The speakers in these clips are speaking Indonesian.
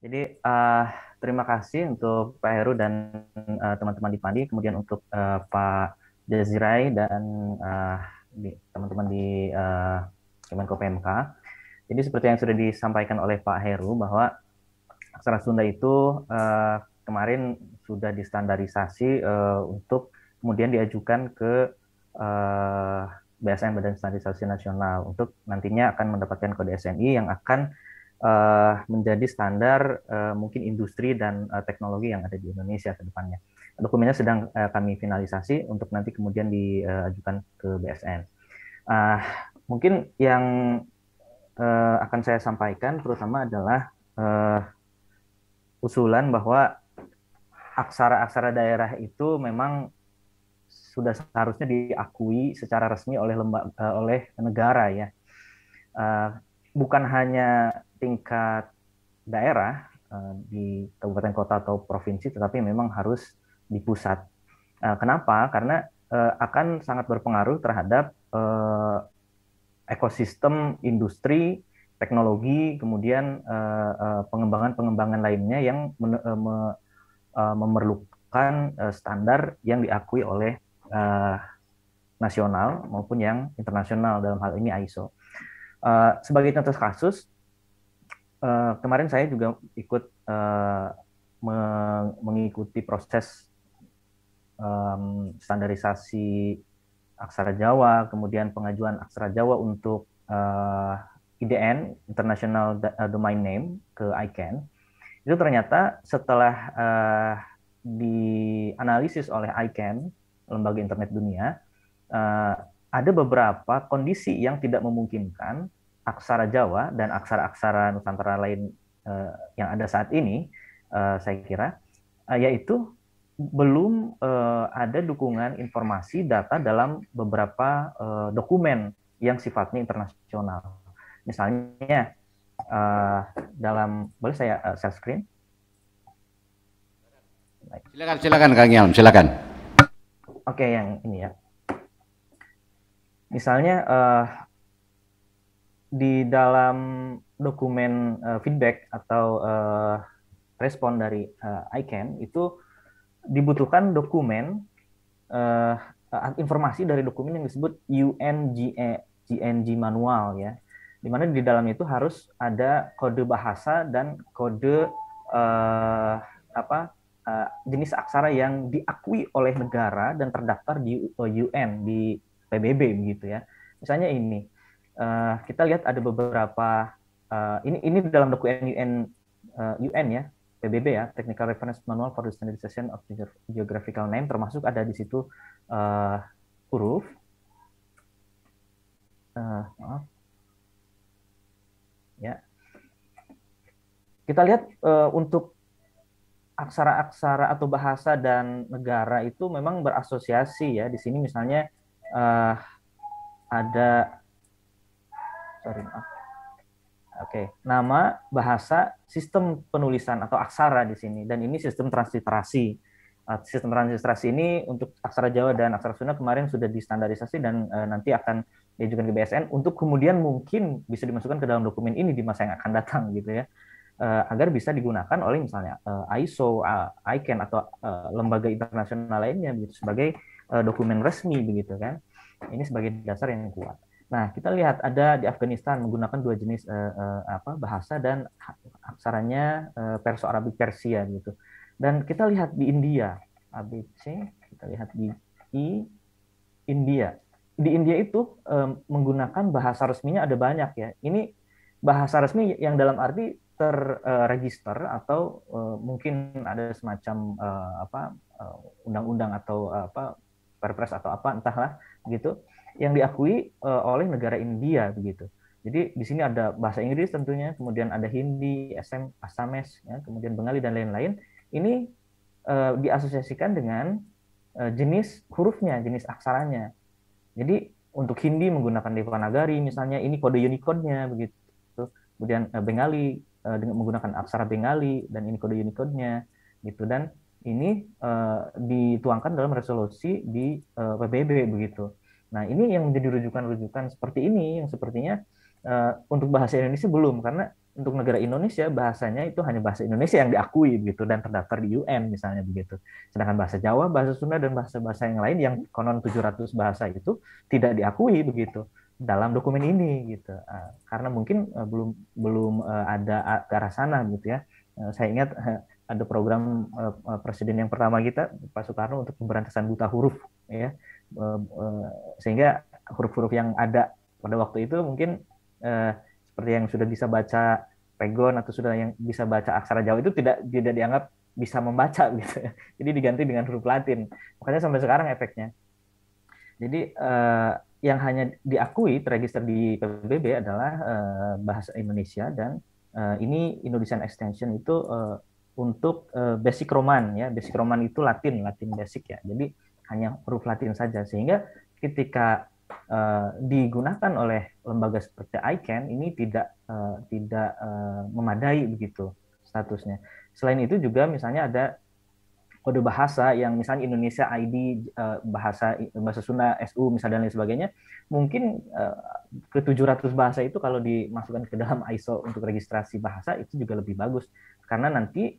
Jadi terima kasih untuk Pak Heru dan teman-teman di Pandi, kemudian untuk Pak Jazirai dan teman-teman di Kemenko PMK. Jadi seperti yang sudah disampaikan oleh Pak Heru bahwa aksara Sunda itu kemarin sudah distandarisasi untuk kemudian diajukan ke BSN Badan Standarisasi Nasional untuk nantinya akan mendapatkan kode SNI yang akan menjadi standar mungkin industri dan teknologi yang ada di Indonesia ke depannya. Dokumennya sedang kami finalisasi untuk nanti kemudian diajukan ke BSN. Mungkin yang akan saya sampaikan terutama adalah usulan bahwa aksara-aksara daerah itu memang sudah seharusnya diakui secara resmi oleh oleh negara ya. Bukan hanya tingkat daerah di kabupaten kota atau provinsi, tetapi memang harus di pusat. Kenapa? Karena akan sangat berpengaruh terhadap ekosistem industri, teknologi, kemudian pengembangan-pengembangan lainnya yang memerlukan standar yang diakui oleh nasional maupun yang internasional, dalam hal ini ISO. Sebagai contoh kasus, kemarin saya juga ikut mengikuti proses standarisasi aksara Jawa, kemudian pengajuan aksara Jawa untuk IDN, International Domain Name, ke ICANN. Itu ternyata setelah dianalisis oleh ICANN, lembaga internet dunia, ada beberapa kondisi yang tidak memungkinkan aksara Jawa dan aksara-aksara Nusantara lain yang ada saat ini, saya kira, yaitu belum ada dukungan informasi data dalam beberapa dokumen yang sifatnya internasional. Misalnya boleh saya share screen? Silakan Kang Ilham, silakan. Oke, yang ini ya. Misalnya di dalam dokumen feedback atau respon dari ICANN itu dibutuhkan dokumen informasi dari dokumen yang disebut UNGNG manual ya, di mana di dalam itu harus ada kode bahasa dan kode jenis aksara yang diakui oleh negara dan terdaftar di UN, di PBB begitu ya. Misalnya ini kita lihat ada beberapa ini dalam dokumen UN ya, PBB ya, Technical Reference Manual for the Standardization of Geographical Name, termasuk ada di situ huruf. Maaf. Ya. Kita lihat untuk aksara-aksara atau bahasa dan negara itu memang berasosiasi ya. Di sini misalnya ada nama, bahasa, sistem penulisan atau aksara di sini, dan ini sistem transliterasi. Sistem transliterasi ini untuk aksara Jawa dan aksara Sunda kemarin sudah distandarisasi dan nanti akan diajukan ke BSN untuk kemudian mungkin bisa dimasukkan ke dalam dokumen ini di masa yang akan datang gitu ya, agar bisa digunakan oleh misalnya ISO, ICANN atau lembaga internasional lainnya begitu sebagai dokumen resmi begitu kan. Ini sebagai dasar yang kuat. Nah, kita lihat ada di Afghanistan menggunakan dua jenis bahasa dan aksaranya Perso-Arabik Persia gitu. Dan kita lihat di India, ABC, kita lihat di India. Di India itu menggunakan bahasa resminya ada banyak ya. Ini bahasa resmi yang dalam arti terregister atau mungkin ada semacam undang-undang atau perpres atau apa entahlah gitu, yang diakui oleh negara India begitu. Jadi di sini ada bahasa Inggris tentunya, kemudian ada Hindi, Assamese, ya, kemudian Bengali dan lain-lain. Ini diasosiasikan dengan jenis hurufnya, jenis aksaranya. Jadi untuk Hindi menggunakan Devanagari misalnya, ini kode Unicode-nya begitu. Kemudian Bengali dengan menggunakan aksara Bengali dan ini kode Unicode-nya gitu, dan ini dituangkan dalam resolusi di PBB begitu. Nah, ini yang menjadi rujukan-rujukan seperti ini yang sepertinya untuk bahasa Indonesia belum, karena untuk negara Indonesia bahasanya itu hanya bahasa Indonesia yang diakui begitu dan terdaftar di UN misalnya begitu. Sedangkan bahasa Jawa, bahasa Sunda dan bahasa-bahasa yang lain yang konon 700 bahasa itu tidak diakui begitu dalam dokumen ini gitu. Karena mungkin belum belum ada ke arah sana gitu ya. Saya ingat ada program presiden yang pertama kita Pak Soekarno untuk pemberantasan buta huruf ya. Sehingga huruf-huruf yang ada pada waktu itu mungkin seperti yang sudah bisa baca pegon atau sudah yang bisa baca aksara Jawa itu tidak dianggap bisa membaca gitu ya. Jadi diganti dengan huruf Latin. Makanya sampai sekarang efeknya. Jadi yang hanya diakui terregister di PBB adalah bahasa Indonesia dan ini Indonesian Extension itu untuk basic Roman ya. Basic Roman itu Latin basic ya. Jadi hanya huruf Latin saja sehingga ketika digunakan oleh lembaga seperti ICANN ini tidak memadai begitu statusnya. Selain itu juga misalnya ada kode bahasa yang misalnya Indonesia ID bahasa Sunda SU misalnya dan lain sebagainya, mungkin ke 700 bahasa itu kalau dimasukkan ke dalam ISO untuk registrasi bahasa itu juga lebih bagus karena nanti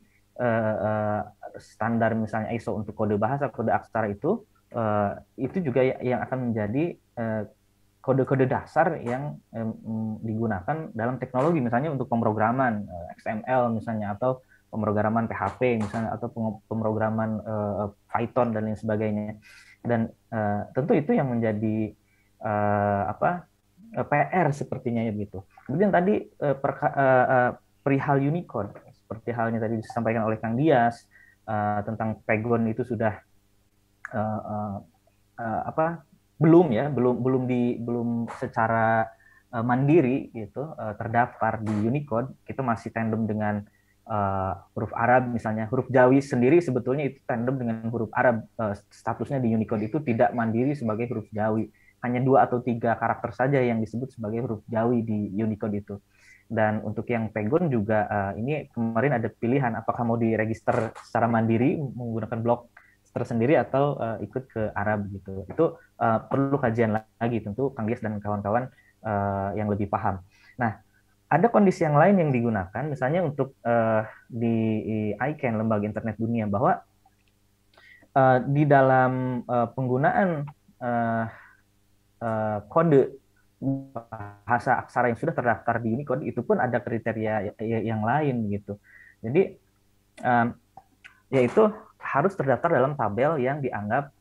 standar misalnya ISO untuk kode bahasa, kode aksara itu juga yang akan menjadi kode-kode dasar yang digunakan dalam teknologi misalnya untuk pemrograman XML misalnya atau pemrograman PHP misalnya atau pemrograman Python dan lain sebagainya dan tentu itu yang menjadi PR sepertinya ya begitu. Kemudian tadi perihal Unicode seperti halnya tadi disampaikan oleh Kang Dias tentang Pegon itu sudah belum secara mandiri gitu terdaftar di Unicode. Kita masih tandem dengan huruf Arab misalnya. Huruf Jawi sendiri sebetulnya itu tandem dengan huruf Arab. Statusnya di Unicode itu tidak mandiri sebagai huruf Jawi. Hanya 2 atau 3 karakter saja yang disebut sebagai huruf Jawi di Unicode itu. Dan untuk yang Pegon juga ini kemarin ada pilihan apakah mau diregister secara mandiri menggunakan blok tersendiri atau ikut ke Arab gitu. Itu perlu kajian lagi tentu Kang Dias dan kawan-kawan yang lebih paham. Nah, ada kondisi yang lain yang digunakan misalnya untuk di ICANN Lembaga Internet Dunia bahwa di dalam penggunaan kode bahasa aksara yang sudah terdaftar di Unicode itu pun ada kriteria yang lain gitu. Jadi yaitu harus terdaftar dalam tabel yang dianggap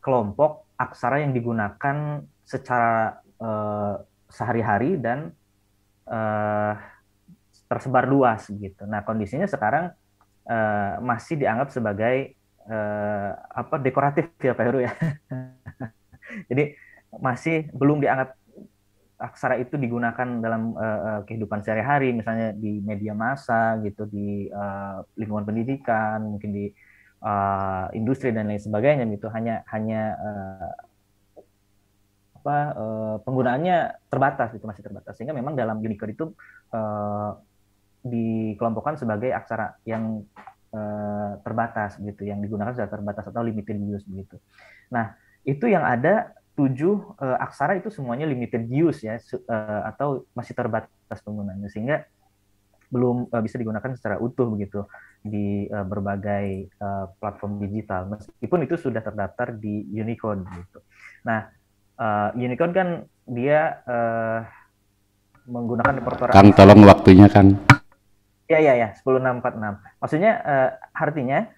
kelompok aksara yang digunakan secara sehari-hari dan tersebar luas gitu. Nah, kondisinya sekarang masih dianggap sebagai dekoratif ya Pak Heru ya. Jadi masih belum dianggap aksara itu digunakan dalam kehidupan sehari-hari, misalnya di media massa gitu, di lingkungan pendidikan, mungkin di industri dan lain sebagainya gitu. Hanya penggunaannya terbatas itu masih terbatas sehingga memang dalam Unicode itu dikelompokkan sebagai aksara yang terbatas gitu, yang digunakan secara terbatas atau limited use begitu. Nah, itu yang ada 7 aksara itu semuanya limited use ya atau masih terbatas penggunaannya sehingga belum bisa digunakan secara utuh begitu di berbagai platform digital meskipun itu sudah terdaftar di Unicode gitu. Nah, Unicode kan dia menggunakan repertoire. Kang, tolong waktunya, Kang. Ya, 10646. Maksudnya artinya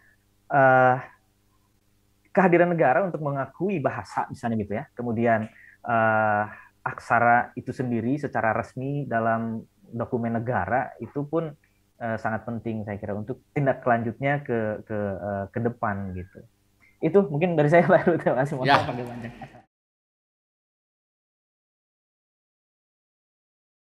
kehadiran negara untuk mengakui bahasa misalnya gitu ya. Kemudian aksara itu sendiri secara resmi dalam dokumen negara itu pun sangat penting saya kira untuk tindak lanjutnya ke depan gitu. Itu mungkin dari saya Pak Heru. Terima kasih. Ya.